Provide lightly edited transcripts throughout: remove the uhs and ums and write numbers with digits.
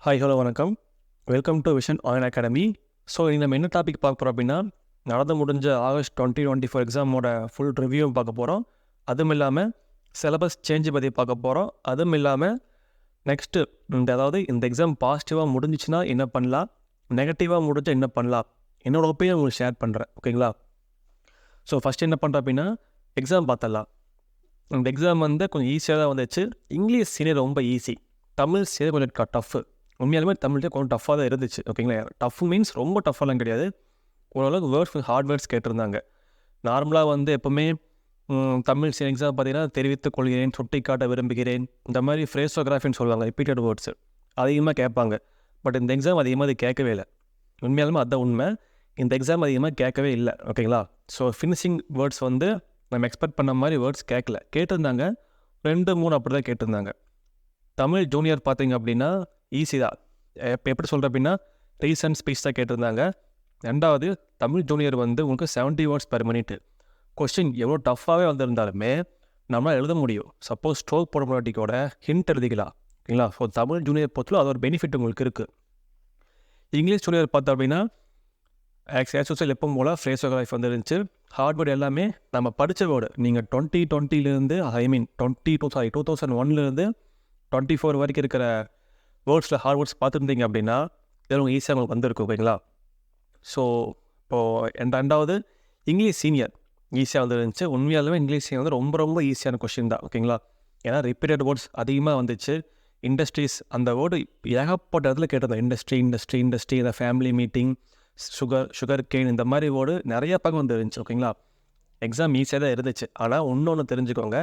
Hi hello வணக்கம். Welcome to vision online academy. So இன்றைக்கி நம்ம என்ன டாபிக் பார்க்க போகிறோம் அப்படின்னா, நடந்து முடிஞ்ச ஆகஸ்ட் 2024 எக்ஸாமோட ஃபுல் ரிவ்யூவும் பார்க்க போகிறோம். அதுவும் இல்லாமல் சிலபஸ் சேஞ்சு பற்றி பார்க்க போகிறோம். அதுவும் இல்லாமல் நெக்ஸ்ட்டு அதாவது இந்த எக்ஸாம் பாசிட்டிவாக முடிஞ்சிச்சுன்னா என்ன பண்ணலாம், நெகட்டிவாக முடிஞ்சால் என்ன பண்ணலாம், என்னோட ஒப்பீனியன் உங்களுக்கு ஷேர் பண்ணுறேன். ஓகேங்களா? ஸோ ஃபஸ்ட்டு என்ன பண்ணுறேன் அப்படின்னா, எக்ஸாம் பார்த்துடலாம். இந்த எக்ஸாம் கொஞ்சம் ஈஸியாக தான் வந்துச்சு. இங்கிலீஷ் சீனியர் ரொம்ப ஈஸி, தமிழ் சீனியர் கொஞ்சம் டஃப்பு. உண்மையாலுமே தமிழ்லேயே கொஞ்சம் டஃப்பாக தான் இருந்துச்சு. ஓகேங்களா? டஃப் மீன்ஸ் ரொம்ப டஃப்பாலாம் கிடையாது. ஓரளவுக்கு வேர்ட்ஸ் ஹார்ட் வேர்ட்ஸ் கேட்டிருந்தாங்க. நார்மலாக எப்போவுமே தமிழ் எக்ஸாம் பார்த்தீங்கன்னா, தெரிவித்துக் கொள்கிறேன், சுட்டிக்காட்ட விரும்புகிறேன், இந்த மாதிரி ஃப்ரேசோகிராஃபின்னு சொல்லுவாங்க, ரிப்பீட்டட் வேர்ட்ஸ் அதிகமாக கேட்பாங்க. பட் இந்த எக்ஸாம் அதிகமாக அது கேட்கவே இல்லை. உண்மையாலுமே அதுதான் உண்மை. இந்த எக்ஸாம் அதிகமாக கேட்கவே இல்லை. ஓகேங்களா? ஸோ ஃபினிஷிங் வேர்ட்ஸ் நம்ம எக்ஸ்பெக்ட் பண்ண மாதிரி வேர்ட்ஸ் கேட்கல. கேட்டிருந்தாங்க 2-3 அப்படி தான் கேட்டிருந்தாங்க. தமிழ் ஜூனியர் பார்த்தீங்க அப்படின்னா ஈஸி தான். எப்படி சொல்கிறேன் அப்படின்னா, ரீசன்ட் ஸ்பீச் தான் கேட்டிருந்தாங்க. ரெண்டாவது, தமிழ் ஜூனியர் உங்களுக்கு 70 வேர்ட்ஸ் பெர் மினிட். கொஸ்டின் எவ்வளோ டஃப்பாகவே வந்திருந்தாலுமே நம்மளால் எழுத முடியும். சப்போஸ் ஸ்ட்ரோக் போட முன்னாடிக்கோட ஹிண்ட் எழுதிக்கலாம். ஓகேங்களா? ஸோ தமிழ் ஜூனியர் பொறுத்தவரை அது ஒரு பெனிஃபிட் உங்களுக்கு இருக்குது. இங்கிலீஷ் ஜூனியர் பார்த்தோம் அப்படின்னா ஆக்சுவல் எப்பவும் போல் ஃப்ரேசோகிராஃபி வந்துருந்துச்சு. ஹார்ட்வேர்டு எல்லாமே நம்ம படித்த வேர்டு. நீங்கள் 2020 2001 24 வரைக்கும் இருக்கிற வேர்ட்ஸில் ஹார்ட் வேர்ட்ஸ் பார்த்துருந்தீங்க அப்படின்னா இதெல்லாம் ஈஸியாக உங்களுக்கு வந்திருக்கும். ஓகேங்களா? ஸோ இப்போது ரெண்டாவது, இங்கிலீஷ் சீனியர் ஈஸியாக வந்துருந்துச்சு. உண்மையாலுமே இங்கிலீஷ் சீனியர் ரொம்ப ரொம்ப ஈஸியான கொஸ்டின் தான். ஓகேங்களா? ஏன்னா ரிப்பீட்டட் வேர்ட்ஸ் அதிகமாக வந்துச்சு. இண்டஸ்ட்ரீஸ் அந்த வேர்டு ஏகப்பட்ட இடத்துல கேட்டிருந்தோம். இண்டஸ்ட்ரி, இந்த ஃபேமிலி மீட்டிங், சுகர் கேன், இந்த மாதிரி வேர்டு நிறையா பக்கம் வந்துருந்துச்சு. ஓகேங்களா? எக்ஸாம் ஈஸியாக தான் இருந்துச்சு. ஆனால் இன்னொன்று தெரிஞ்சுக்கோங்க,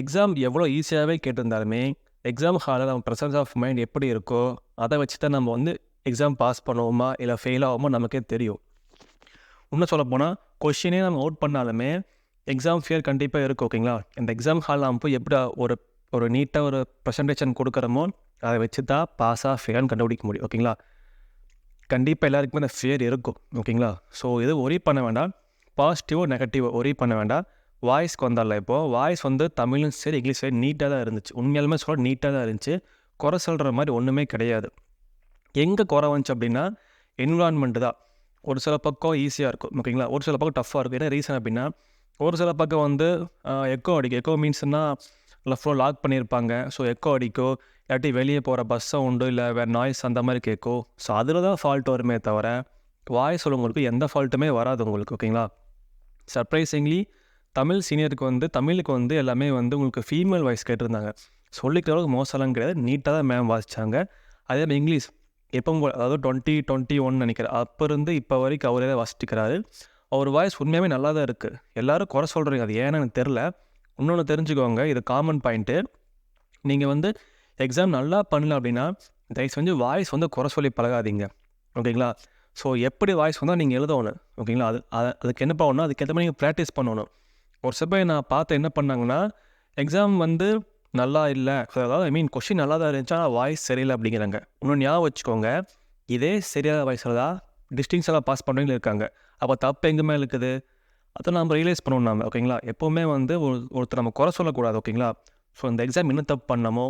எக்ஸாம் எவ்வளோ ஈஸியாகவே கேட்டிருந்தாலுமே எக்ஸாம் ஹாலில் நம்ம ப்ரெசன்ஸ் ஆஃப் மைண்ட் எப்படி இருக்கோ அதை வச்சு தான் நம்ம எக்ஸாம் பாஸ் பண்ணுவோமா இல்லை ஃபெயில் ஆகுமா நமக்கே தெரியும். இன்னும் சொல்ல போனால் கொஷினே நம்ம அவுட் பண்ணாலுமே எக்ஸாம் ஃபியர் கண்டிப்பாக இருக்குது. ஓகேங்களா? இந்த எக்ஸாம் ஹாலில் நம்ம போய் எப்படி ஒரு நீட்டாக ஒரு ப்ரெசன்டேஷன் கொடுக்குறோமோ அதை வச்சு தான் பாஸாக ஃபெயிலான்னு கண்டுபிடிக்க முடியும். ஓகேங்களா? கண்டிப்பாக எல்லாருக்குமே அந்த ஃபியர் இருக்கும். ஓகேங்களா? ஸோ இது ஒரி பண்ண வேண்டாம். பாசிட்டிவோ நெகட்டிவோ ஒரி பண்ண வேண்டாம். வாய்ஸ்க்கு வந்தால இப்போது வாய்ஸ் தமிழும் சரி இங்கிலீஷ் சரி நீட்டாக தான் இருந்துச்சு. உண்மையாலுமே சொல்ல நீட்டாக தான் இருந்துச்சு. குறை சொல்கிற மாதிரி ஒன்றுமே கிடையாது. எங்கே குறை வந்துச்சு அப்படின்னா என்விரான்மெண்ட்டு தான். ஒரு சில பக்கம் ஈஸியாக இருக்கும். ஓகேங்களா? ஒரு சில பக்கம் டஃப்பாக இருக்கும். என்ன ரீசன் அப்படின்னா, ஒரு சில பக்கம் எக்கோ அடிக்கும். எக்கோ மீன்ஸ்னால் ஃப்ளோ லாக் பண்ணியிருப்பாங்க. ஸோ எக்கோ அடிக்கும், இல்லாட்டி வெளியே போகிற பஸ் சவுண்டு இல்லை வேறு நாய்ஸ் அந்த மாதிரி கேட்கும். ஸோ அதில் தான் ஃபால்ட் வருமே தவிர வாய்ஸ் உங்களுக்கு எந்த ஃபால்ட்டுமே வராது உங்களுக்கு. ஓகேங்களா? சர்ப்ரைசிங்லி தமிழ் சீனியருக்கு தமிழுக்கு எல்லாமே உங்களுக்கு ஃபீமேல் வாய்ஸ் கேட்டிருந்தாங்க. சொல்லிக்கிற அளவுக்கு மோசம்லாம் கிடையாது. நீட்டாக தான் மேம் வாசித்தாங்க. அதே மாதிரி இங்கிலீஷ் எப்பவும் அதாவது 2021 நினைக்கிறேன் அப்போ இருந்து இப்போ வரைக்கும் அவரே தான் வாசிட்டுக்கிறாரு. அவர் வாய்ஸ் உண்மையாகவே நல்லா தான் இருக்குது. எல்லோரும் குறை சொல்கிறீங்க, அது ஏன்னு எனக்கு தெரில. இன்னொன்று தெரிஞ்சுக்கோங்க, இது காமன் பாயிண்ட்டு. நீங்கள் எக்ஸாம் நல்லா பண்ணல அப்படின்னா தயவு செஞ்சு வாய்ஸ் குறை சொல்லி பழகாதீங்க. ஓகேங்களா? ஸோ எப்படி வாய்ஸ் நீங்கள் எழுதணும். ஓகேங்களா? அதுக்கு என்ன பண்ணணும், அதுக்கேற்ற மாதிரி நீங்கள் ப்ராக்டிஸ் பண்ணணும். ஒரு சில பேர் நான் பார்த்து என்ன பண்ணாங்கன்னா, எக்ஸாம் நல்லா இல்லை, அதாவது கொஷின் நல்லா தான் இருந்துச்சு, ஆனால் வாய்ஸ் சரியில்லை அப்படிங்கிறாங்க. இன்னும் ஞாபகம் வச்சுக்கோங்க, இதே சரியான வாய்ஸில் தான் டிஸ்டிங்ஸ் எல்லாம் பாஸ் பண்ணுறவங்களும் இருக்காங்க. அப்போ தப்பு எங்கே மேலே இருக்குது, அதை நம்ம ரியலைஸ் பண்ணணும் நம்ம. ஓகேங்களா? எப்போவுமே ஒருத்தர் நம்ம குறை சொல்லக்கூடாது. ஓகேங்களா? ஸோ இந்த எக்ஸாம் என்ன தப்பு பண்ணமோ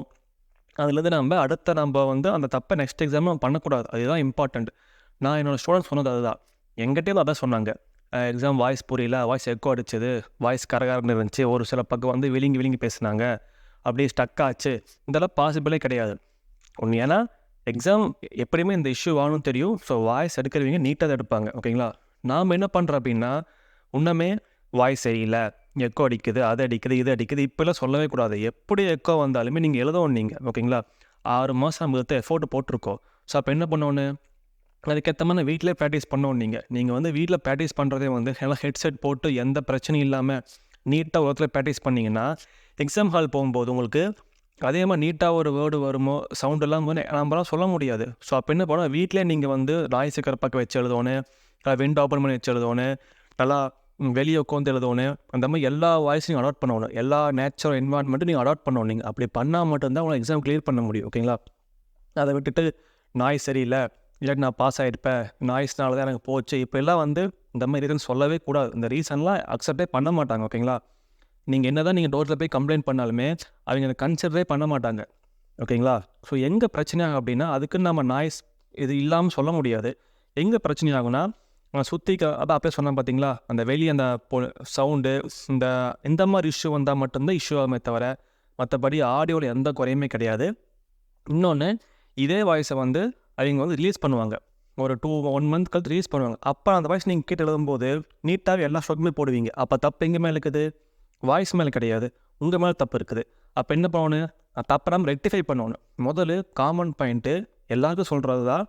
அதுலேருந்து நம்ம அந்த தப்பை நெக்ஸ்ட் எக்ஸாம் நம்ம பண்ணக்கூடாது. அதுதான் இம்பார்ட்டண்ட். நான் என்னோடய ஸ்டூடெண்ட்ஸ் சொன்னது அதுதான். எங்கிட்டே அதான் சொன்னாங்க. எக்ஸாம் வாய்ஸ் புரியல, வாய்ஸ் எக்கோ அடிச்சது, வாய்ஸ் கரகரன்னு இருந்துச்சு, ஒரு சில பக்கம் விழுங்கி பேசுனாங்க, அப்படியே ஸ்டக் ஆச்சு. இதெல்லாம் பாசிபிளே கிடையாது. ஒன்று ஏன்னா எக்ஸாம் எப்படியுமே இந்த இஷ்யூ ஆகணும் தெரியும். ஸோ வாய்ஸ் எடுக்கிறவங்க நீட்டாக தான் எடுப்பாங்க. ஓகேங்களா? நாம் என்ன பண்ணுறோம் அப்படின்னா, இன்னமே வாய்ஸ் சரியில்லை, எக்கோ அடிக்குது, அது அடிக்குது, இது அடிக்குது, இப்போல்லாம் சொல்லவே கூடாது. எப்படி எக்கோ வந்தாலுமே நீங்கள் எழுதணும். நீங்கள் ஓகேங்களா? 6 மாதம் நம்ம எஃபோர்ட் போட்டிருக்கோம். ஸோ அப்போ என்ன பண்ணணும், அதுக்கேற்ற மாதிரி வீட்டிலே ப்ராக்டிஸ் பண்ணணும். நீங்கள் வீட்டில் ப்ராக்டிஸ் பண்ணுறதே எல்லாம் ஹெட்செட் போட்டு எந்த பிரச்சனையும் இல்லாமல் நீட்டாக ஒரு இடத்துல ப்ராக்டிஸ் பண்ணிங்கன்னா எக்ஸாம் ஹால் போகும்போது உங்களுக்கு அதே மாதிரி நீட்டாக ஒரு வேர்டு வருமோ சவுண்டெல்லாம் நம்மளாம் சொல்ல முடியாது. ஸோ அப்போ என்ன பண்ணால் வீட்டிலே நீங்கள் நாய்ஸ் இருக்கிற பக்கம் வச்சு எழுதணும், விண்டோ ஓப்பன் பண்ணி வச்சு எழுதணும், நல்லா வெளியே உட்காந்து எழுதணும். அந்த மாதிரி எல்லா வாய்ஸையும் அடாப்ட் பண்ணணும். எல்லா நேச்சுரல் என்வாயன்மெண்ட்டும் நீங்கள் அடாப்ட் பண்ணணும். நீங்கள் அப்படி பண்ணால் மட்டும்தான் உங்களை எக்ஸாம் கிளியர் பண்ண முடியும். ஓகேங்களா? அதை விட்டுட்டு நாய்ஸ் சரியில்லை, இல்லாட்டி நான் பாஸ் ஆகிருப்பேன், நாய்ஸ்னால தான் எனக்கு போச்சு, இப்போ எல்லாம் இந்த மாதிரி ரீசன் சொல்லவே கூடாது. இந்த ரீசன்லாம் அக்செப்டே பண்ண மாட்டாங்க. ஓகேங்களா? நீங்கள் என்ன தான் நீங்கள் டோரில் போய் கம்ப்ளைண்ட் பண்ணாலுமே அவங்க அதை கன்சிடரே பண்ண மாட்டாங்க. ஓகேங்களா? ஸோ எங்கே பிரச்சனையாகும் அப்படின்னா, அதுக்குன்னு நம்ம நாய்ஸ் இது இல்லாமல் சொல்ல முடியாது. எங்கே பிரச்சனை ஆகும்னா, சுற்றி அதான் அப்பயே சொன்னேன் பார்த்தீங்களா, அந்த வெளியே அந்த சவுண்டு இந்த மாதிரி இஷ்யூ வந்தால் மட்டும்தான் இஷ்யூ ஆகுமே தவிர, மற்றபடி ஆடியோவில் எந்த குறையுமே கிடையாது. இன்னொன்று, இதே வாய்ஸை வந்து அவங்க வந்து ரிலீஸ் பண்ணுவாங்க. ஒரு 1 மந்த் கழித்து ரிலீஸ் பண்ணுவாங்க. அப்போ அந்த வாய்ஸ் நீங்கள் கேட்டு எழுதும்போது நீட்டாகவே எல்லா ஸ்ட்ரோக்குமே போடுவீங்க. அப்போ தப்பு எங்கே மேலே இருக்குது? வாய்ஸ் மேலே கிடையாது, உங்கள் மேலே தப்பு இருக்குது. அப்போ என்ன பண்ணணும்? தப்பை நம்ம ரெக்டிஃபை பண்ணணும். முதல்ல காமன் பாயிண்ட்டு எல்லாருக்கும் சொல்கிறது தான்,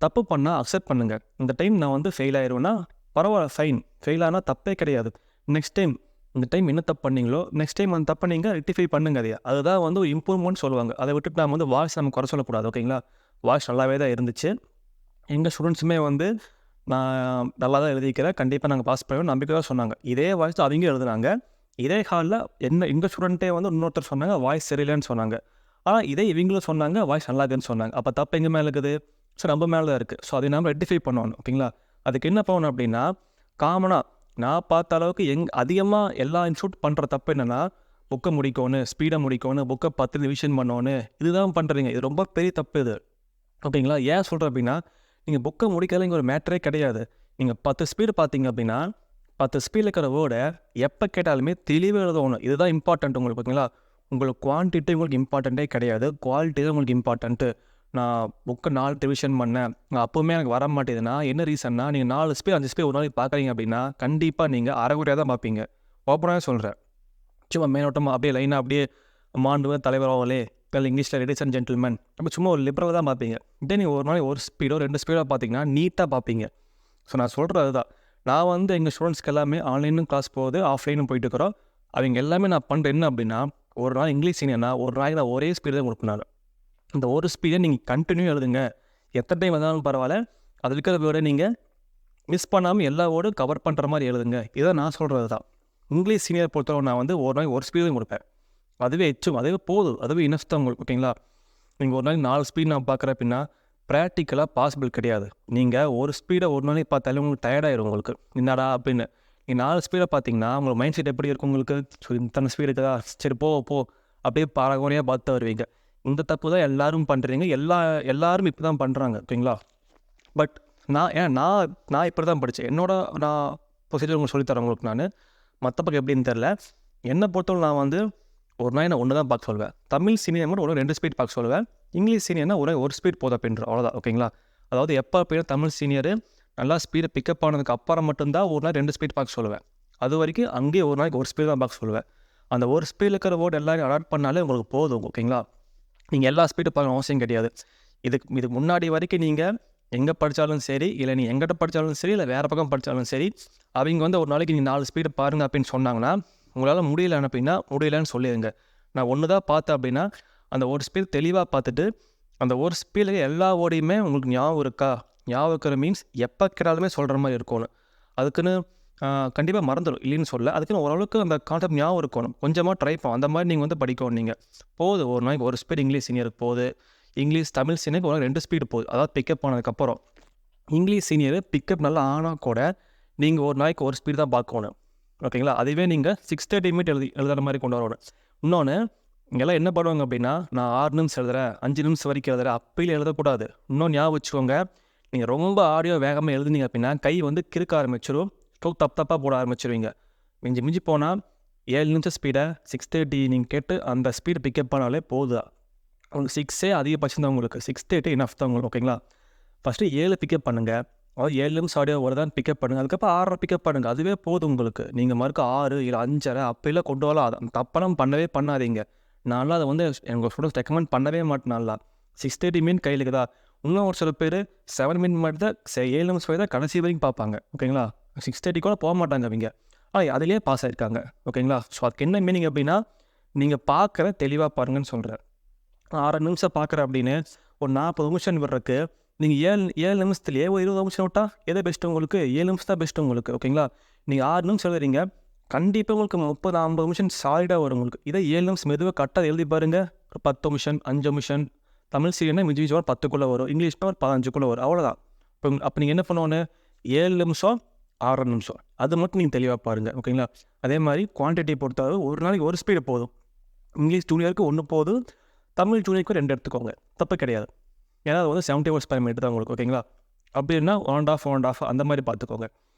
தப்பு பண்ணால் அக்செப்ட் பண்ணுங்கள். இந்த டைம் நான் வந்து ஃபெயில் ஆயிடுவேன்னா பரவாயில்ல, ஃபைன். ஃபெயில் ஆனால் தப்பே கிடையாது. நெக்ஸ்ட் டைம் இந்த டைம் என்ன தப்பு பண்ணீங்களோ நெக்ஸ்ட் டைம் அந்த தப்பை நீங்கள் ரெக்டிஃபை பண்ணுங்க. அதுதான் வந்து ஒரு இம்ப்ரூவ்மெண்ட் சொல்லுவாங்க. அதை விட்டுட்டு நம்ம வந்து வாய்ஸ் நம்ம குறை சொல்லக்கூடாது. ஓகேங்களா? வாய்ஸ் நல்லாவே தான் இருந்துச்சு. எங்கள் ஸ்டூடெண்ட்ஸுமே வந்து நான் நல்லா தான் எழுதிக்கிறேன், கண்டிப்பாக நாங்கள் பாஸ் பண்ணுவோம் நம்பிக்கை தான் சொன்னாங்க. இதே வாய்ஸ் அவங்க எழுதுனாங்க. இதே ஹாலில் எங்கள் ஸ்டூடெண்ட்டே வந்து இன்னொருத்தர் சொன்னாங்க வாய்ஸ் சரியில்லைன்னு சொன்னாங்க. ஆனால் இதே இவங்களும் சொன்னாங்க வாய்ஸ் நல்லா இருக்குன்னு சொன்னாங்க. அப்போ தப்பு எங்கே மேலே இருக்குது? ஸோ நம்ம மேலே தான் இருக்குது. ஸோ அதை நம்ம ரெக்டிஃபை பண்ணணும். ஓகேங்களா? அதுக்கு என்ன பண்ணணும் அப்படின்னா, காமனாக நான் பார்த்த அளவுக்கு அதிகமாக எல்லா இன்ஸ்டியூட் பண்ணுற தப்பு என்னென்னா, புக்கை முடிக்கணும், ஸ்பீடாக முடிக்கணும், புக்கை 10 ரிவிஷன் பண்ணணும், இதுதான் பண்ணுறீங்க. இது ரொம்ப பெரிய தப்பு இது. ஓகேங்களா? ஏன் சொல்கிறேன் அப்படின்னா, நீங்கள் புக்கை முடிக்கிறதுல இங்கே ஒரு மேட்டரே கிடையாது. நீங்கள் 10 ஸ்பீடு பார்த்தீங்க அப்படின்னா 10 ஸ்பீடில் இருக்கிற வேர்டை எப்போ கேட்டாலுமே தெளிவாக எழுதணும். இதுதான் இம்பார்ட்டன்ட் உங்களுக்கு. ஓகேங்களா? உங்களுக்கு குவான்டிட்டி உங்களுக்கு இம்பார்ட்டண்ட்டே கிடையாது, குவாலிட்டி தான் உங்களுக்கு இம்பார்ட்டன்ட்டு. நான் புக்கை 4 ரிவிஷன் பண்ணேன், நான் அப்போவுமே எனக்கு வர மாட்டேதுன்னா என்ன ரீசன்னா, நீங்கள் 4 ஸ்பீட் 5 ஸ்பீட் ஒரு நாளைக்கு பார்க்குறீங்க அப்படின்னா கண்டிப்பாக நீங்கள் அரைகுறையாக தான் பார்ப்பீங்க. ஓப்பனாக சொல்கிறேன். சும்மா மேலோட்டமாக அப்படியே லைனாக அப்படியே மாண்புமிகு தலைவர் அவர்களே, இல்லை இங்கிலீஷில் லேடீஸ் அண்ட் ஜென்டில்மேன், அப்போ சும்மா ஒரு லிபரலாக தான் பார்ப்பீங்க. இதே நீங்கள் ஒரு நாளைக்கு 1 ஸ்பீடோ 2 ஸ்பீடோ பார்த்தீங்கன்னா நீட்டாக பார்ப்பீங்க. ஸோ நான் சொல்கிறது அதுதான். நான் வந்து எங்கள் ஸ்டூடெண்ட்ஸ்க்கு எல்லாமே ஆன்லைனும் கிளாஸ் போகுது, ஆஃப்லைனும் போயிட்டு இருக்கிறோம். அவங்க எல்லாமே நான் பண்ணுறேன் என்ன அப்படின்னா, ஒரு நாள் இங்கிலீஷ் சீனியர்னா ஒரு நாளைக்கு நான் ஒரே ஸ்பீடு தான் கொடுப்பேன். இந்த ஒரு ஸ்பீடை நீங்கள் கண்டினியூ எழுதுங்க. எத்தனை டைம் வந்தாலும் பரவாயில்ல, அது இருக்கிற வேர்டை நீங்கள் மிஸ் பண்ணாமல் எல்லா வேர்டும் கவர் பண்ணுற மாதிரி எழுதுங்க. இதை நான் சொல்கிறது தான். இங்கிலீஷ் சீனியர் பொறுத்தவரை நான் வந்து ஒரு நாளைக்கு 1 ஸ்பீடு தான் கொடுப்பேன். அதுவே அதுவே போதும், அதுவே இனஃப் தான் உங்களுக்கு. ஓகேங்களா? நீங்கள் ஒரு நாளைக்கு 4 ஸ்பீட் நான் பார்க்குறேன் அப்படின்னா ப்ராக்டிக்கலாக பாசிபிள் கிடையாது. நீங்கள் ஒரு ஸ்பீடை ஒரு நாளைக்கு பார்த்தாலே உங்களுக்கு டயர்டாயிடும். உங்களுக்கு என்னடா அப்படின்னு. நீங்கள் 4 ஸ்பீடை பார்த்தீங்கன்னா உங்களுக்கு மைண்ட் செட் எப்படி இருக்கும்? உங்களுக்கு இத்தனை ஸ்பீடு இருக்குதா, சரி போ அப்படியே பாரகுறையாக பார்த்து வருவீங்க. இந்த தப்பு தான் எல்லோரும் பண்ணுறீங்க. எல்லாரும் இப்போ தான் பண்ணுறாங்க. ஓகேங்களா? பட் நான் இப்படி தான் படித்தேன். நான் ப்ரொசீஜர் உங்களுக்கு சொல்லித்தரேன் உங்களுக்கு. நான் மற்ற பக்கம் எப்படின்னு தெரில. என்னை பொறுத்தவரை நான் வந்து ஒரு நாள் நான் 1 தான் பார்க்க சொல்லுவேன். தமிழ் சீனியர் மட்டும் 2 ஸ்பீட் பார்க்க சொல்லுவேன். இங்கிலீஷ் சீனியர்னா ஒரு ஸ்பீட் போதும் அப்படின்ற அவ்வளோதான். ஓகேங்களா? அதாவது எப்போ அப்படின்னா தமிழ் சீனியர் நல்லா ஸ்பீடை பிக்கப் ஆனதுக்கு அப்புறம் மட்டும்தான் ஒரு நாள் 2 ஸ்பீட் பார்க்க சொல்லுவேன். அது வரைக்கும் அங்கேயே ஒரு நாளைக்கு 1 ஸ்பீட் தான் பார்க்க சொல்லுவேன். அந்த 1 ஸ்பீடில் இருக்கிற வேர்டு எல்லாரும் அடாப்ட் பண்ணாலே உங்களுக்கு போதும். ஓகேங்களா? நீங்கள் எல்லா ஸ்பீடு பார்க்கணும் அவசியம் கிடையாது. இதுக்கு முன்னாடி வரைக்கும் நீங்கள் எங்கே படித்தாலும் சரி, இல்லை நீ எங்கிட்ட படித்தாலும் சரி, இல்லை வேறு பக்கம் படித்தாலும் சரி, அவங்க வந்து ஒரு நாளைக்கு நீங்கள் 4 ஸ்பீடு பாருங்கள் அப்படின்னு சொன்னாங்கன்னா, உங்களால் முடியலைன்னு அப்படின்னா முடியலைன்னு சொல்லிடுங்க. நான் 1 தான் பார்த்தேன் அப்படின்னா அந்த 1 ஸ்பீட் தெளிவாக பார்த்துட்டு, அந்த 1 ஸ்பீடில் எல்லா வேர்டையுமே உங்களுக்கு ஞாபகம் இருக்கா? ஞாபகம் இருக்கிற மீன்ஸ் எப்போ கேட்டாலுமே சொல்கிற மாதிரி இருக்கணும். அதுக்குன்னு கண்டிப்பாக மறந்துடும், இல்லைன்னு சொல்ல. அதுக்குன்னு ஓரளவுக்கு அந்த கான்செப்ட் ஞாபகம் இருக்கணும். கொஞ்சமாக ட்ரை பண்ணும். அந்த மாதிரி நீங்கள் வந்து படிக்கணும். நீங்கள் போதும் ஒரு நாளைக்கு 1 ஸ்பீட் இங்கிலீஷ் சீனியருக்கு போகுது, இங்கிலீஷ் தமிழ் சீனியருக்கு ஒரு 2 ஸ்பீடு போகுது. அதாவது பிக்கப் ஆனதுக்கப்புறம் இங்கிலீஷ் சீனியர் பிக்கப் நல்லா ஆனால் கூட நீங்கள் ஒரு நாளைக்கு 1 ஸ்பீடு தான் பார்க்கணும். ஓகேங்களா? அதுவே நீங்கள் 630 மீட் எழுதுகிற மாதிரி கொண்டு வரணும். இன்னொன்று, இங்கெல்லாம் என்ன பண்ணுவாங்க அப்படின்னா, நான் 6 நிமிஷம் எழுதுறேன், 5 நிமிஷம் வரைக்கும் எழுதுறேன், அப்பையில் எழுதக்கூடாது. இன்னும் ஞாபகம் வச்சுக்கோங்க, நீங்கள் ரொம்ப ஆடியோ வேகமாக எழுதுனீங்க அப்படின்னா கை வந்து கிறுக்க ஆரம்பிச்சிடும், ஸ்ட்ரோக் தப்பாக போட ஆரம்பிச்சிருவீங்க. மிஞ்சி போனால் 7 நிமிஷம் ஸ்பீடை 630 நீங்கள் கேட்டு அந்த ஸ்பீடு பிக்கப் பண்ணாலே போதும். உங்களுக்கு 6 அதிகபட்சம் தான் உங்களுக்கு. 630 இனஃப் தான் உங்களுக்கு. ஓகேங்களா? ஃபஸ்ட்டு 7 பிக்கப் பண்ணுங்கள். அதாவது 7 நிமிஷம் ஆடியோ வருதான்னு பிக்கப் பண்ணுங்கள். அதுக்கப்புறம் 6 பிக்கப் பண்ணுங்கள். அதுவே போதும் உங்களுக்கு. நீங்கள் மறுக்க 6 இல்லை 5 அப்போல்லாம் கொண்டு வரலாம். அதை தப்பெல்லாம் பண்ணவே பண்ணாதீங்க. நான்லாம் அதை வந்து எங்கள் ஸ்டூடெண்ட்ஸ் ரெக்கமெண்ட் பண்ணவே மாட்டேன். நல்லா 630 மீன் கையில் இருக்குதா? இன்னும் ஒரு சில பேர் 7 மினிட் மட்டும் தான் 7 நிமிஷம் வரை தான் கடைசி வரைக்கும் பார்ப்பாங்க. ஓகேங்களா? 630 கூட போக மாட்டாங்க அவங்க. அதிலே பாஸ் ஆகிருக்காங்க. ஓகேங்களா? ஸோ அதுக்கு என்ன மீனிங் அப்படின்னா, நீங்கள் பார்க்குற தெளிவாக பாருங்கன்னு சொல்கிறேன். 6 நிமிஷம் பார்க்குறேன் அப்படின்னு ஒரு 40 நிமிஷம் விடுறதுக்கு நீங்கள் 7 நிமிஷத்துலேயே ஒரு 20 நிமிஷம் விட்டால் எதை பெஸ்ட்டு உங்களுக்கு? 7 நிமிஷம் தான் பெஸ்ட்டு உங்களுக்கு. ஓகேங்களா? நீங்கள் 6 நிமிஷம் எழுதுறீங்க, கண்டிப்பாக உங்களுக்கு 30-50 நிமிஷம் சாலிடாக வரும் உங்களுக்கு. இதை 7 நிமிஷம் மெதுவாக கரெக்டாக எழுதி பாருங்கள். ஒரு 10 நிமிஷம் 5 நிமிஷம். தமிழ் சீரியல்னா மிஞ்சி 10க்குள்ளே வரும், இங்கிலீஷ்னா ஒரு 15க்குள்ளே வரும், அவ்வளோதான். அப்போ நீங்கள் என்ன பண்ணணும்? 7 நிமிஷம் 6 நிமிஷம் அது மட்டும் நீங்கள் தெளிவாக பாருங்கள். ஓகேங்களா? அதே மாதிரி குவான்டிட்டி பொறுத்தவரை ஒரு நாளைக்கு 1 ஸ்பீடு போதும். இங்கிலீஷ் ஜூனியருக்கு 1 போதும், தமிழ் ஜூனியருக்கு 2 எடுத்துக்கோங்க, தப்பு கிடையாது. ஏன்னா அது வந்து 70 வேர்ட்ஸ் பர் மினிட் தான் உங்களுக்கு, ஓகேங்களா? அப்படின்னா 1.5 அந்த மாதிரி பார்த்துக்கோங்க.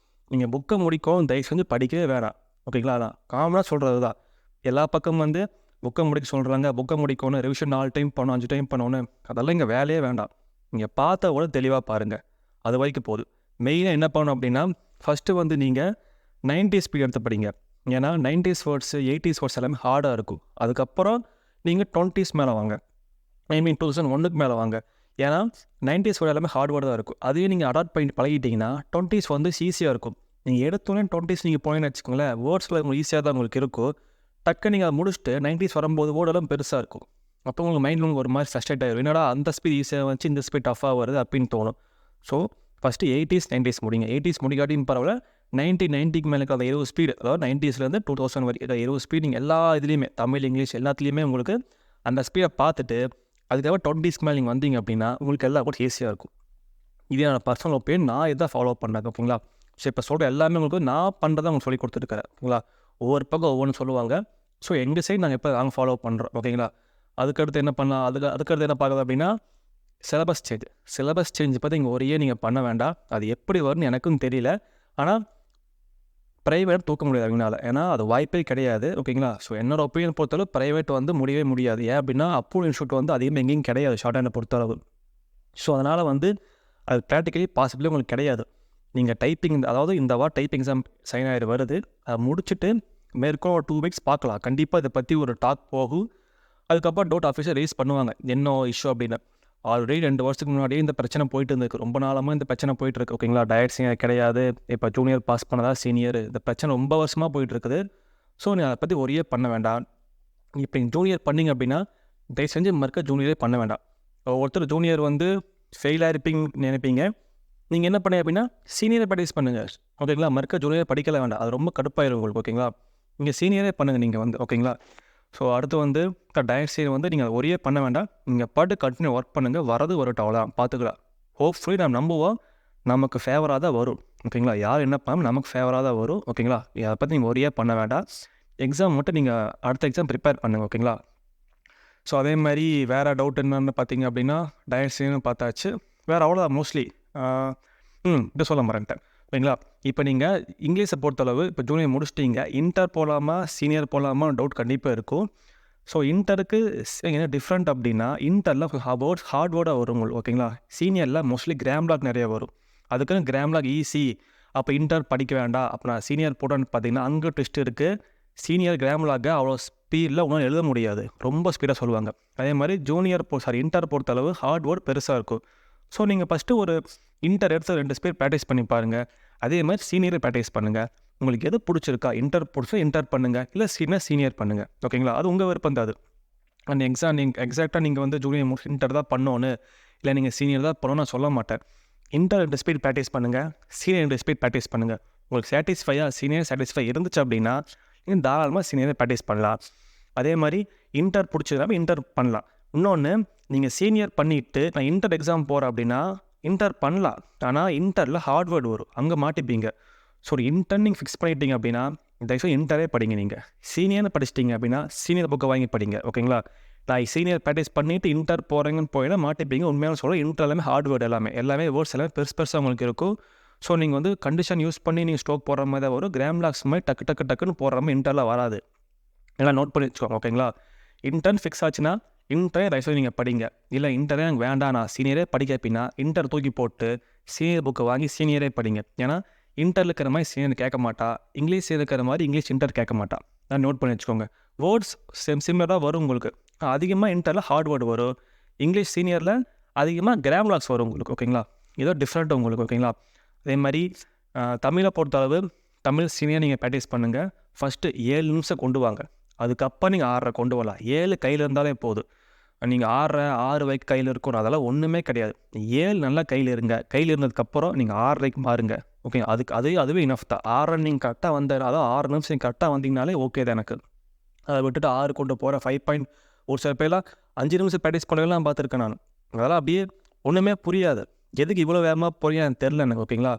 நீங்கள் புக்கை முடிக்கவும் தயவு செஞ்சு படிக்கவே வேணாம், ஓகேங்களா? நான் காமனாக சொல்கிறது தான். எல்லா பக்கம் வந்து புக்கை முடிக்க சொல்கிறாங்க, புக்கை முடிக்கணும், ரிவிஷன் 4 டைம் பண்ணணும், 5 டைம் பண்ணணும், அதெல்லாம் இங்கே வேலையே வேண்டாம். நீங்கள் பார்த்த கூட தெளிவாக பாருங்கள், அது வரைக்கும் போதும். மெயினாக என்ன பண்ணணும் அப்படின்னா, ஃபஸ்ட்டு வந்து நீங்கள் 90s ஸ்பீட் எடுத்து படிங்க. ஏன்னா 90s வேர்ட்ஸு 80s வேர்ட்ஸ் எல்லாமே ஹார்டாக இருக்கும். அதுக்கப்புறம் நீங்கள் 20s மேலே வாங்க, 2001க்கு மேலே வாங்க. ஏன்னா 90s வேர்டு எல்லாமே ஹார்ட் வேர்டு தான் இருக்கும். அதையே நீங்கள் அடாப்ட் பண்ணி பழகிட்டிங்கன்னா 20s வந்து ஈஸியாக இருக்கும். நீங்கள் எடுத்தோன்னே 20s நீங்கள் போயின்னு வச்சுக்கோங்களேன், வேர்ட்ஸில் உங்களுக்கு ஈஸியாக தான் உங்களுக்கு இருக்கும். டக்கு நீங்கள் அதை முடிச்சுட்டு 90s வரும்போது வேர்டெல்லாம் பெருசாக இருக்கும். அப்போ உங்களுக்கு மைண்டில் உங்களுக்கு ஒரு மாதிரி ஃப்ரஸ்ட்ரேட் ஆகிடும். என்னடா அந்த ஸ்பீட் ஈஸியாக வந்துச்சு, இந்த ஸ்பீட் டஃபாக வருது அப்படின்னு தோணும். ஸோ ஃபஸ்ட்டு 80s 90s முடிங்க. 80s முடிக்காட்டியும் பரவாயில்ல, 90க்கு மேலே அந்த 20 ஸ்பீடு, அதாவது 90ஸ்லேருந்து 2000 வரைக்கும் 20 ஸ்பீட் நீங்கள் எல்லா இதுலேயுமே தமிழ், இங்கிலீஷ் எல்லாத்துலேயுமே உங்களுக்கு அந்த ஸ்பீடை பார்த்துட்டு அதுக்காக 20ஸ்க்கு மேலே நீங்கள் வந்தீங்க அப்படின்னா உங்களுக்கு எல்லாம் கூட ஈஸியாக இருக்கும். இது என்னோட பர்சனல் ஒப்பீனியன், நான் இதான் ஃபாலோ பண்ணுறேன், ஓகேங்களா? ஸோ இப்போ சொல்கிற எல்லாமே உங்களுக்கு நான் பண்ணுறதை உங்களுக்கு சொல்லி கொடுத்துருக்கேன், ஓகேங்களா? ஒவ்வொரு பக்கம் ஒவ்வொன்று சொல்லுவாங்க. ஸோ எங்கள் சைடு நாங்கள் ஃபாலோ பண்ணுறோம், ஓகேங்களா? அதுக்கடுத்து என்ன பண்ணலாம், அதுக்கடுத்து என்ன பார்க்குறது அப்படின்னா சிலபஸ் சேஞ்ச் பற்றி இங்கே ஒரே நீங்கள் பண்ண வேண்டாம். அது எப்படி வரும்னு எனக்கும் தெரியல. ஆனால் ப்ரைவேட் தூக்க முடியாது அவங்களால, ஏன்னா அது வாய்ப்பே கிடையாது, ஓகேங்களா? ஸோ என்னோட ஒப்பீனியன் பொறுத்தளவு ப்ரைவேட் வந்து முடியவே முடியாது. ஏன் அப்படின்னா அப்ரூவல் இன்ஸ்டியூட் வந்து அதிகமாக எங்கேயும் கிடையாது ஷார்ட் ஹேண்டை பொறுத்தளவு. ஸோ அதனால் வந்து அது ப்ராக்டிக்கலி பாசிபிளி உங்களுக்கு கிடையாது. நீங்கள் டைப்பிங், அதாவது இந்த டைப் எக்ஸாம் சைன் ஆகிடு வருது, அதை முடிச்சுட்டு மேற்கொள்ள ஒரு 2 வீக்ஸ் பார்க்கலாம். கண்டிப்பாக இதை பற்றி ஒரு டாக் போகும். அதுக்கப்புறம் டவுட் ஆஃபீஸர் ரைஸ் பண்ணுவாங்க, என்ன இஷ்யூ அப்படின்னு. ஆல்ரெடி 2 வருஷத்துக்கு முன்னாடியே இந்த பிரச்சனை போயிட்டு இருந்திருக்கு, ரொம்ப நாளமாக இந்த பிரச்சனை போயிட்டுருக்கு, ஓகேங்களா? டயட் சீனியர் கிடையாது, இப்போ ஜூனியர் பாஸ் பண்ணதா சீனியர், இந்த பிரச்சனை ரொம்ப வருஷமாக போயிட்டுருக்குது. ஸோ நீங்கள் அதை பற்றி ஒரே பண்ண வேண்டாம். இப்போ நீங்கள் ஜூனியர் பண்ணிங்க அப்படின்னா தயவு செஞ்சு மறுக்க ஜூனியரே பண்ண வேண்டாம். ஒருத்தர் ஜூனியர் வந்து ஃபெயிலாக இருப்பீங்கன்னு நினைப்பீங்க, நீங்கள் என்ன பண்ணி அப்படின்னா சீனியரை ப்ராக்டிஸ் பண்ணுங்கள், ஓகேங்களா? மறுக்க ஜூனியர் படிக்கல வேண்டாம், அது ரொம்ப கடுப்பாயிடும் உங்களுக்கு, ஓகேங்களா? நீங்கள் சீனியரே பண்ணுங்கள் நீங்கள் வந்து, ஓகேங்களா? ஸோ அடுத்து வந்து டயட் சீனியர் வந்து நீங்கள் ஒரே பண்ண வேண்டாம், நீங்கள் பாட்டு கண்டினியூ ஒர்க் பண்ணுங்கள், வரது வரட்டும், அவ்வளோதான், பார்த்துக்கலாம். ஹோப்ஃபுல்லி நம்ம நம்புவோம், நமக்கு ஃபேவராக தான் வரும், ஓகேங்களா? யார் என்ன பண்ணாலும் நமக்கு ஃபேவராக தான் வரும், ஓகேங்களா? அதை பற்றி நீங்கள் ஒரே பண்ண வேண்டாம். எக்ஸாம் மட்டும் நீங்கள் அடுத்த எக்ஸாம் ப்ரிப்பேர் பண்ணுங்கள், ஓகேங்களா? ஸோ அதே மாதிரி வேறு டவுட் என்னென்னு பார்த்தீங்க அப்படின்னா டயட் சீனியர்னு பார்த்தாச்சு. வேறு அவ்வளோதான் மோஸ்ட்லி. இதை சொல்ல மறந்துட்டேன், ஓகேங்களா? இப்போ நீங்கள் இங்கிலீஷை பொறுத்தளவு இப்போ ஜூனியர் முடிச்சிட்டிங்க, இன்டர் போகலாமா சீனியர் போகலாமா டவுட் கண்டிப்பாக இருக்கும். ஸோ இன்டருக்கு என்ன டிஃப்ரெண்ட் அப்படின்னா, இன்டரில் வேர்ட்ஸ் ஹார்ட் வேர்டாக வரும் உங்களுக்கு, ஓகேங்களா? சீனியரில் மோஸ்ட்லி கிராம்லாக் நிறைய வரும். அதுக்குன்னு கிராம்லாக் ஈஸி, அப்போ இன்டர் படிக்க வேண்டாம், அப்போ நான் சீனியர் போட்டோன்னு பார்த்தீங்கன்னா அங்கே ட்விஸ்ட் இருக்குது. சீனியர் கிராம்லாக்கை அவ்வளோ ஸ்பீடில் உங்களால் எழுத முடியாது, ரொம்ப ஸ்பீடாக சொல்லுவாங்க. அதே மாதிரி இன்டர் பொறுத்தளவு ஹார்ட் வேர்ட் பெருசாக இருக்கும். ஸோ நீங்கள் ஃபஸ்ட்டு ஒரு இன்டர் எடுத்து 2 ஸ்பீட் ப்ராக்டிஸ் பண்ணி பாருங்கள். அதே மாதிரி சீனியரை ப்ராக்டிஸ் பண்ணுங்கள். உங்களுக்கு எது பிடிச்சிருக்கா, இன்டர் பிடிச்சா இன்டர் பண்ணுங்கள், இல்லை சீனியர் பண்ணுங்கள், ஓகேங்களா? அது உங்கள் விருப்பம் தான். அது அந்த நீங்கள் எக்ஸாக்டாக நீங்கள் வந்து ஜூனியர் இன்டர் தான் பண்ணோன்னு, இல்லை நீங்கள் சீனியர் தான் பண்ணணும்னு நான் சொல்ல மாட்டேன். இன்டர் 2 ஸ்பீட் ப்ராக்டிஸ் பண்ணுங்கள், சீனியர் 2 ஸ்பீட் ப்ராக்டிஸ் பண்ணுங்கள். உங்களுக்கு சீனியர் சாட்டிஸ்ஃபை இருந்துச்சு அப்படின்னா நீங்கள் தாராளமாக சீனியரை ப்ராக்டிஸ் பண்ணலாம். அதே மாதிரி இன்டர் பிடிச்சதுனால இன்டர் பண்ணலாம். இன்னொன்று, நீங்கள் சீனியர் பண்ணிவிட்டு நான் இன்டர் எக்ஸாம் போகிறேன் அப்படின்னா இன்டர் பண்ணலாம், ஆனால் இன்டரில் ஹார்ட்வேர்டு வரும், அங்கே மாட்டிப்பீங்க. ஸோ இன்டர் நீங்கள் ஃபிக்ஸ் பண்ணிட்டீங்க அப்படின்னா தயவுசெய்து இன்டரே படிங்க. நீங்கள் சீனியர்னு படிச்சிட்டிங்க அப்படின்னா சீனியர் புக்கை வாங்கி படிங்க, ஓகேங்களா? நான் சீனியர் ப்ராக்டிஸ் பண்ணிவிட்டு இன்டர் போகிறேங்கன்னு போயினா மாட்டிப்பீங்க. உண்மையான சொல்ல இன்டர் எல்லாமே ஹார்ட்வேர்டு எல்லாமே வேர்ட்ஸ் எல்லாமே பெருசாக உங்களுக்கு இருக்கும். ஸோ நீங்கள் வந்து கண்டிஷன் யூஸ் பண்ணி நீங்கள் ஸ்டோக் போடுற மாதிரி தான் வரும். கிராம்லாக்ஸ் மாதிரி டக்குன்னு போடுற மாதிரி இன்டரில் வராது. எல்லாம் நோட் பண்ணி வச்சுக்கோங்க, ஓகேங்களா? இன்டர்ன் ஃபிக்ஸ் ஆச்சுன்னா இன்டரே தயவுசெய்து நீங்கள் படிங்க. இல்லை இன்டரே எனக்கு வேண்டாம், நான் சீனியரே படிக்க அப்படின்னா இன்டர் தூக்கி போட்டு சீனியர் புக்கை வாங்கி சீனியரே படிங்க. ஏன்னா இன்டரில் இருக்கிற மாதிரி சீனியர் கேட்க மாட்டா, இங்கிலீஷ் இருக்கிற மாதிரி இங்கிலீஷ் இன்டர் கேட்க மாட்டா. நான் நோட் பண்ணி வச்சுக்கோங்க. வேர்ட்ஸ் சிமிலராக வரும் உங்களுக்கு. அதிகமாக இன்டரில் ஹார்ட் வேர்டு வரும், இங்கிலீஷ் சீனியரில் அதிகமாக கிராம்லாக்ஸ் வரும் உங்களுக்கு, ஓகேங்களா? ஏதோ டிஃப்ரெண்ட் உங்களுக்கு, ஓகேங்களா? அதே மாதிரி தமிழை பொறுத்தளவு தமிழ் சீனியர் நீங்கள் ப்ராக்டிஸ் பண்ணுங்கள். ஃபஸ்ட்டு 7 நிமிஷம் கொண்டு வாங்க, அதுக்கப்புறம் நீங்கள் 6 கொண்டு வரலாம். 7 கையில் இருந்தாலே போதும். நீங்கள் 6 வைக்க கையில் இருக்கணும், அதெல்லாம் ஒன்றுமே கிடையாது. 7 நல்லா கையில் இருங்க. கையில் இருந்ததுக்கப்புறம் நீங்கள் 6 மாறுங்க, ஓகே? அதுவே இனஃப் தான். 6 நீங்கள் கரெக்டாக அதாவது 6 நிமிஷம் நீங்கள் கரெக்டாக வந்தீங்கனாலே ஓகே தான் எனக்கு. அதை விட்டுட்டு 6 கொண்டு போகிற 5 பாயிண்ட் ஒரு சில பேர்லாம் 5 நிமிஷம் ப்ராக்டிஸ் பண்ணலாம் பார்த்துருக்கேன் நான். அதெல்லாம் அப்படியே ஒன்றுமே புரியாது, எதுக்கு இவ்வளோ வேகமாக போறியா எனக்கு தெரில எனக்கு, ஓகேங்களா?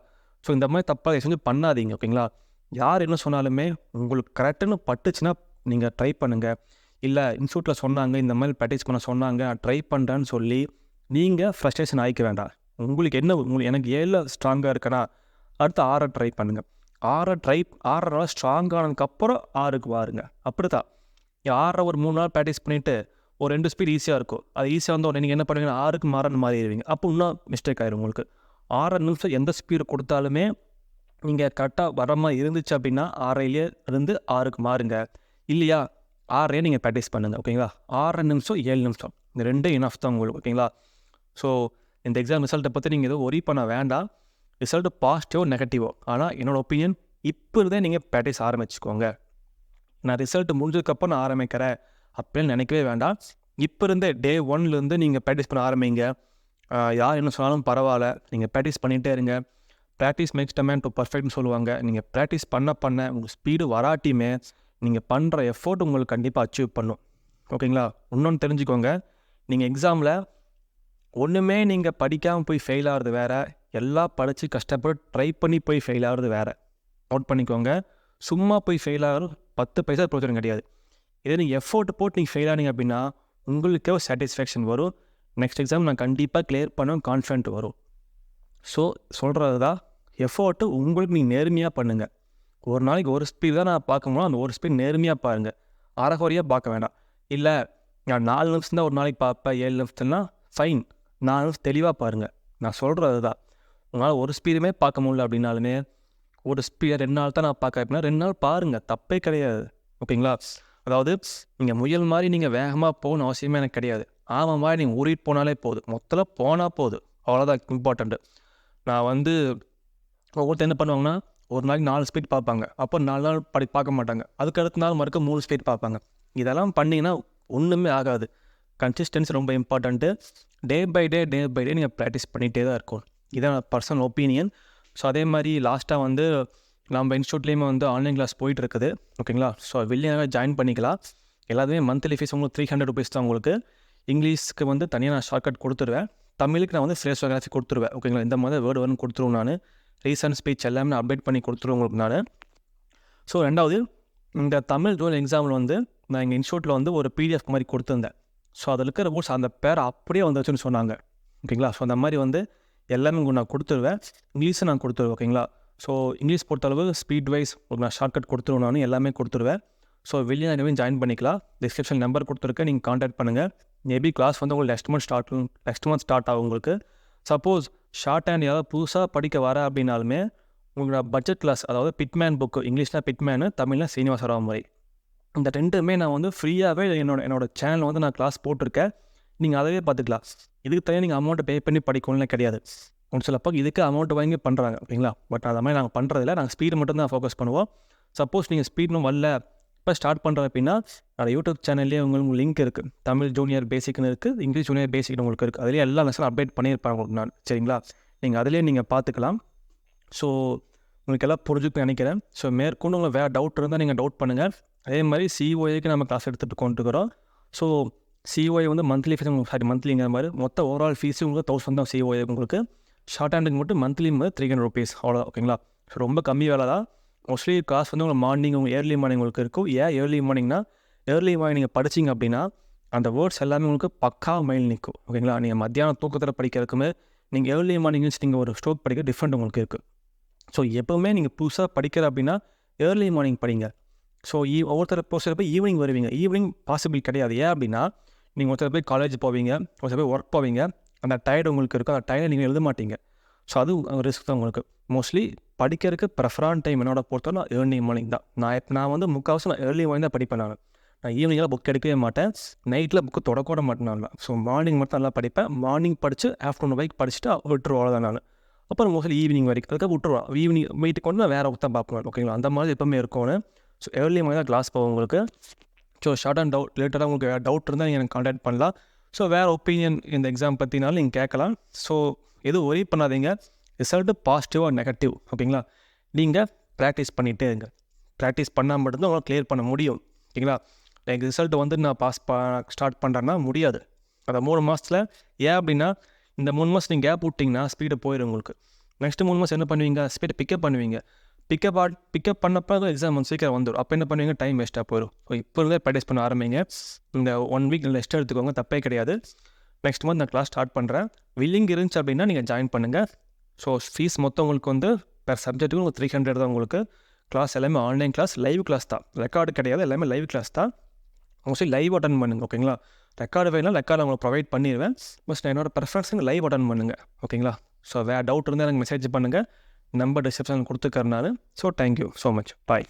ஸோ இந்த மாதிரி தப்பாக செஞ்சு பண்ணாதீங்க, ஓகேங்களா? யார் என்ன சொன்னாலுமே உங்களுக்கு கரெக்டுன்னு பட்டுச்சுன்னா நீங்கள் ட்ரை பண்ணுங்கள். இல்லை இன்ஸ்டியூட்டில் சொன்னாங்க, இந்த மாதிரி ப்ராக்டிஸ் பண்ண சொன்னாங்க, நான் ட்ரை பண்ணுறேன்னு சொல்லி நீங்கள் ஃப்ரஸ்ட்ரேஷன் ஆகிக்க வேண்டாம். உங்களுக்கு என்ன எனக்கு 7 ஸ்ட்ராங்காக இருக்கேன்னா அடுத்து 6 ட்ரை பண்ணுங்கள். 6 நாள் ஸ்ட்ராங்கானதுக்கப்புறம் 6க்கு வாருங்க. அப்படி தான் 6 ஒரு 3 நாள் ப்ராக்டிஸ் பண்ணிவிட்டு ஒரு 2 ஸ்பீட் ஈஸியாக இருக்கும். அது ஈஸியாக வந்து உடனே நீங்கள் என்ன பண்ணுவீங்கன்னா 6க்கு மாறிடுவீங்க. அப்போ இன்னும் மிஸ்டேக் ஆயிடும் உங்களுக்கு. 6 நிமிஷம் எந்த ஸ்பீடு கொடுத்தாலுமே நீங்கள் கரெக்டாக வர மாதிரி இருந்துச்சு அப்படின்னா 6லேயே இருந்து 6க்கு மாறுங்க. இல்லையா 6 நீங்கள் ப்ராக்டிஸ் பண்ணுங்கள். ஓகேங்களா? 6 நிமிஷம் 7 நிமிஷம் இந்த 2 இனஃப் தான் உங்களுக்கு. ஓகேங்களா? ஸோ இந்த எக்ஸாம் ரிசல்ட்டை பற்றி நீங்கள் எதுவும் ஒரி பண்ண வேண்டாம். ரிசல்ட்டு பாசிட்டிவோ நெகட்டிவோ, ஆனால் என்னோடய ஒப்பீனியன் இப்போ இருந்தே நீங்கள் ப்ராக்டிஸ் ஆரம்பிச்சுக்கோங்க. நான் ரிசல்ட் முடிஞ்சதுக்கப்புறம் நான் ஆரம்பிக்கிறேன் அப்படின்னு நினைக்கவே வேண்டாம். இப்போ இருந்தே டே 1லேருந்து நீங்கள் ப்ராக்டிஸ் பண்ண ஆரம்பிங்க. யார் என்ன சொன்னாலும் பரவாயில்ல, நீங்கள் ப்ராக்டிஸ் பண்ணிகிட்டே இருங்க. Practice makes the man to பர்ஃபெக்ட்னு சொல்லுவாங்க. நீங்கள் ப்ராக்டிஸ் பண்ண உங்கள் ஸ்பீடு வராட்டியுமே நீங்கள் பண்ணுற எஃபோர்ட் உங்களுக்கு கண்டிப்பாக அச்சீவ் பண்ணும். ஓகேங்களா? இன்னொன்று தெரிஞ்சுக்கோங்க, நீங்கள் எக்ஸாமில் ஒன்றுமே நீங்கள் படிக்காமல் போய் ஃபெயில் ஆகிறது வேறு, எல்லாம் படித்து கஷ்டப்பட்டு ட்ரை பண்ணி போய் ஃபெயில் ஆகிறது வேறு. நோட் பண்ணிக்கோங்க. சும்மா போய் ஃபெயில் ஆகிறது 10 பைசா பிரயோஜனம் கிடையாது. இதே நீங்கள் எஃபோர்ட் போட்டு நீங்கள் ஃபெயில் ஆனீங்க அப்படின்னா உங்களுக்கே ஒரு சாட்டிஸ்ஃபேக்ஷன் வரும். நெக்ஸ்ட் எக்ஸாம் நான் கண்டிப்பாக கிளியர் பண்ண கான்ஃபிடென்ட் வரும். ஸோ சொல்கிறது தான், எஃபோர்ட்டு உங்களுக்கு நீங்கள் நேர்மையாக பண்ணுங்கள். ஒரு நாளைக்கு ஒரு ஸ்பீட் தான் நான் பார்க்கணும், அந்த ஒரு ஸ்பீட் நேர்மையாக பாருங்கள். அரைகுறையாக பார்க்க வேண்டாம். இல்லை நான் 4 நிமிஷம் தான் ஒரு நாளைக்கு பார்ப்பேன், 7 நிமிஷத்துலாம் ஃபைன், 4 நிமிஷம் தெளிவாக பாருங்கள். நான் சொல்கிறது தான். உங்களால் ஒரு ஸ்பீடுமே பார்க்க முடியல அப்படின்னாலுமே ஒரு ஸ்பீடை 2 நாள் தான் நான் பார்க்க அப்படின்னா 2 நாள் பாருங்கள், தப்பே கிடையாது. ஓகேங்களா? அதாவது நீங்கள் முயல் மாதிரி நீங்கள் வேகமாக போகணும் அவசியமே எனக்கு கிடையாது. ஆமாம் மாதிரி நீங்கள் ஊறிட்டு போனாலே போதும், மொத்தத்தில் போனால் போதும், அவ்வளோதான் இம்பார்ட்டண்ட்டு. நான் வந்து ஒவ்வொருத்தர் என்ன பண்ணுவாங்கன்னா ஒரு நாளைக்கு 4 ஸ்பீட் பார்ப்பாங்க, அப்போ 4 நாள் பார்க்க மாட்டாங்க, அதுக்கு அடுத்த நாள் மறுக்க 3 ஸ்பீட் பார்ப்பாங்க. இதெல்லாம் பண்ணிங்கன்னா ஒன்றுமே ஆகாது. கன்சிஸ்டன்சி ரொம்ப இம்பார்ட்டண்ட்டு. டே பை டே நீங்கள் ப்ராக்டிஸ் பண்ணிகிட்டே தான் இருக்கும். இதான் பர்சனல் ஒப்பீனியன். ஸோ அதே மாதிரி லாஸ்ட்டாக வந்து நம்ம இன்ஸ்டியூட்லேயுமே வந்து ஆன்லைன் கிளாஸ் போயிட்டு இருக்குது. ஓகேங்களா? ஸோ வெளியே ஜாயின் பண்ணிக்கலாம். எல்லாத்துமே மந்த்லி ஃபீஸ் உங்களுக்கு 300 ருபீஸ் தான் உங்களுக்கு. இங்கிலீஷ்க்கு வந்து தனியாக நான் ஷார்ட்கட் கொடுத்துருவேன். தமிழுக்கு நான் வந்து ஃப்ரேஸோகிராஃபி கொடுத்துருவேன். ஓகேங்களா? இந்த மாதிரி வேர்டு வரும்னு கொடுத்துருவோம். நான் ரீசன்ட் ஸ்பீச் எல்லாமே நான் அப்டேட் பண்ணி கொடுத்துருவேன் உங்களுக்கு நான். ஸோ 2வது, இந்த தமிழ் ரோல் எக்ஸாமில் வந்து நான் எங்கள் இன்ஸ்டியூட்டில் வந்து ஒரு பிடிஎஃப் மாதிரி கொடுத்துருந்தேன். ஸோ அதில் இருக்கிற ரூல்ஸ் அந்த பேர் அப்படியே வந்துச்சுன்னு சொன்னாங்க. ஓகேங்களா? ஸோ அந்த மாதிரி வந்து எல்லாமே உங்களுக்கு நான் கொடுத்துருவேன். இங்கிலீஷும் நான் கொடுத்துருவேன். ஓகேங்களா? ஸோ இங்கிலீஷ் பொறுத்தளவு ஸ்பீட் வைஸ் உங்களுக்கு நான் ஷார்ட்கட் கொடுத்துருவேன். நான் எல்லாமே கொடுத்துருவேன். ஸோ வெளியே நான் ஜாயின் பண்ணிக்கலாம். டிஸ்கிரிப்ஷன் நம்பர் கொடுத்துருக்கேன், நீங்கள் கான்டாக்ட் பண்ணுங்கள். மேபி கிளாஸ் வந்து உங்களுக்கு நெக்ஸ்ட் மந்த் ஸ்டார்ட் ஆகும் உங்களுக்கு. சப்போஸ் ஷார்ட் ஹேண்ட் ஏதாவது புதுசாக படிக்க வர அப்படின்னாலுமே உங்களோட பட்ஜெட் கிளாஸ், அதாவது பிட்மேன் புக்கு, இங்கிலீஷ்னா பிட்மேனு, தமிழ்னா சீனிவாச ராமமுறை, இந்த 2மே நான் வந்து ஃப்ரீயாகவே என்னோட சேனலில் வந்து நான் கிளாஸ் போட்டிருக்கேன். நீங்கள் அதவே பார்த்துக்கலாம். இதுக்கு தனியாக நீங்கள் அமௌண்ட்டை பே பண்ணி படிக்கணும்னு கிடையாது. ஒரு சில பக்கம் இதுக்கு அமௌண்ட் வாங்கி பண்ணுறாங்க. ஓகேங்களா? பட் அதை மாதிரி நாங்கள் பண்ணுறதில்ல. நாங்கள் ஸ்பீடு மட்டும் தான் ஃபோக்கஸ் பண்ணுவோம். சப்போஸ் நீங்கள் ஸ்பீட்னு வரல, இப்போ ஸ்டார்ட் பண்ணுறது அப்படின்னா என்னோடய யூடியூப் சேனல்லேயே உங்களுக்கு லிங்க் இருக்குது. தமிழ் ஜூனியர் பேசிக்னு இருக்குது, இங்கிலீஷ் ஜூனியர் பேசிக்னு உங்களுக்கு இருக்குது. அதிலே எல்லா லெசனும் அப்டேட் பண்ணியிருப்பாங்க உங்களுக்கு நான். சரிங்களா? நீங்கள் அதிலே நீங்கள் பார்த்துக்கலாம். ஸோ உங்களுக்கு எல்லாம் புரிஞ்சுக்க நினைக்கிறேன். ஸோ மேற்கொண்டு உங்களுக்கு வேறு டவுட் இருந்தால் நீங்கள் டவுட் பண்ணுங்கள். அதே மாதிரி சிஓஏக்கு நம்ம கிளாஸ் எடுத்துகிட்டு கொண்டுக்கிறோம். ஸோ சிஓஏ வந்து மந்த்லி ஃபீஸ் உங்களுக்கு மந்த்லிங்கிற மாதிரி மொத்த ஓவரால் ஃபீஸு உங்களுக்கு 1000 தான் சிஓஏ உங்களுக்கு. ஷார்ட் ஹேண்டுக்கு மட்டும் மந்த்லி வந்து 300 ருபீஸ் அவ்வளோ. ஓகேங்களா? ஸோ ரொம்ப கம்மி வேலை தான். மோஸ்ட்லி கிளாஸ் வந்து உங்களுக்கு மார்னிங், ஏர்லி மார்னிங் உங்களுக்கு இருக்கும். ஏன் ஏர்லி மார்னிங்னா, ஏர்லி மார்னிங் நீங்கள் படிச்சிங்க அப்படின்னா அந்த வேர்ட்ஸ் எல்லாமே உங்களுக்கு பக்கா மைல் நிற்கும். ஓகேங்களா? நீங்கள் மத்தியானம் தூக்கத்தில் படிக்கிறதுக்குமே நீங்கள் ஏர்லி மார்னிங் நீங்கள் ஒரு ஸ்டோக் படிக்க டிஃப்ரெண்ட் உங்களுக்கு இருக்குது. ஸோ எப்போவுமே நீங்கள் புதுசாக படிக்கிற அப்படின்னா ஏர்லி மார்னிங் படிங்க. ஸோ ஒவ்வொருத்தர் சில போய் ஈவினிங் வருவீங்க. ஈவினிங் பாசிபிள் கிடையாது. ஏன் அப்படின்னா நீங்கள் ஒருத்தர் போய் காலேஜ் போவீங்க, ஒருத்தர் போய் ஒர்க் போவீங்க, அந்த டயர்டு உங்களுக்கு இருக்கும். அந்த டயர்டை நீங்கள் எழுத மாட்டீங்க. ஸோ அது ரிஸ்க் தான் உங்களுக்கு. மோஸ்ட்லி படிக்கிறதுக்கு ப்ரெஃபரான டைம் என்னோட பொறுத்தவரை ஏர்லி மார்னிங் தான். நான் வந்து முக்கால்வாசி நான் ஏர்லி மார்னிங் தான் படிப்பேன். நான் ஈவினிங்கில் புக் எடுக்கவே மாட்டேன், நைட்டில் புக்கு தொடக்கூட மாட்டேன். நான் ஸோ மார்னிங் மட்டும் நல்லா படிப்பேன். மார்னிங் படித்து ஆஃப்டர்நூன் வரைக்கும் படிச்சுட்டு விட்டுருவோம், அவ்வளோதான். நான் அப்புறம் மோஸ்ட்லி ஈவினிங் வரைக்கும் அதுக்காக விட்டுருவோம். ஈவினிங் வீட்டுக்கு கொண்டு நான் வேறு ஒர்க் தான் பார்ப்பேன். ஓகேங்களா? அந்த மாதிரி எப்போவுமே இருக்கணும். ஸோ ஏர்லி மார்னிங் தான் கிளாஸ் போகும் உங்களுக்கு. ஸோ ஷார்ட் அண்ட் டவுட் ரிலேட்டடாக உங்களுக்கு வேறு டவுட் இருந்தால் நீங்கள் எனக்கு கான்டாக்ட் பண்ணலாம். ஸோ வேறு ஒப்பீனியன் இந்த எக்ஸாம் பற்றினாலும் நீங்கள் கேட்கலாம். ஸோ எதுவும் ஒரி பண்ணாதீங்க. ரிசல்ட்டு பாசிட்டிவ் ஆர் நெகட்டிவ், ஓகேங்களா? நீங்கள் ப்ராக்டிஸ் பண்ணிகிட்டே இருங்க. ப்ராக்டிஸ் பண்ணால் மட்டும்தான் உங்களால் கிளியர் பண்ண முடியும். ஓகேங்களா? எனக்கு ரிசல்ட் வந்து நான் ஸ்டார்ட் பண்ணுறேன்னா முடியாது. அதை 3 மாதத்தில். ஏன் அப்படின்னா இந்த 3 மாதம் நீங்கள் கேப் விட்டிங்கன்னா ஸ்பீடை போயிடும் உங்களுக்கு. நெக்ஸ்ட்டு 3 மாதம் என்ன பண்ணுவீங்க? ஸ்பீடை பிக்கப் பண்ணுவீங்க. பிக்கப் பண்ணப்போ எக்ஸாம் வந்து சீக்கிரம் வந்துடும். அப்போ என்ன பண்ணுவீங்க, டைம் வேஸ்ட்டாக போயிடும். ஸோ இப்போ இருந்தே ப்ராக்டிஸ் பண்ண ஆரம்பிங்க. இந்த 1 வீக் ரெஸ்ட் எடுத்துக்கோங்க, தப்பே கிடையாது. நெக்ஸ்ட் மந்த் நான் கிளாஸ் ஸ்டார்ட் பண்ணுறேன். வில்லிங் இருந்துச்சு அப்படின்னா நீங்கள் ஜாயின் பண்ணுங்கள். ஸோ ஃபீஸ் மொத்தம் உங்களுக்கு வந்து பெர் சப்ஜெக்ட்டுக்கு உங்களுக்கு 300 தான் உங்களுக்கு. கிளாஸ் எல்லாமே ஆன்லைன் கிளாஸ், லைவ் கிளாஸ் தான், ரெக்கார்டு கிடையாது, எல்லாமே லைவ் கிளாஸ் தான். மோஸ்ட்லி லைவ் அட்டன் பண்ணுங்கள், ஓகேங்களா. ரெக்கார்டு வேணால் ரெக்கார்டு உங்களுக்கு ப்ரொவைட் பண்ணிடுவேன். பஸ் நான் என்னோடய ப்ரெஃபரன்ஸுங்க லைவ் அட்டன் பண்ணுங்கள், ஓகேங்களா. ஸோ வேறு டவுட் இருந்தால் எனக்கு மெசேஜ் பண்ணுங்கள். நம்பர் டிஸ்கிரிப்ஷன் கொடுத்துக்கறனால. ஸோ தேங்க்யூ ஸோ மச், பாய்.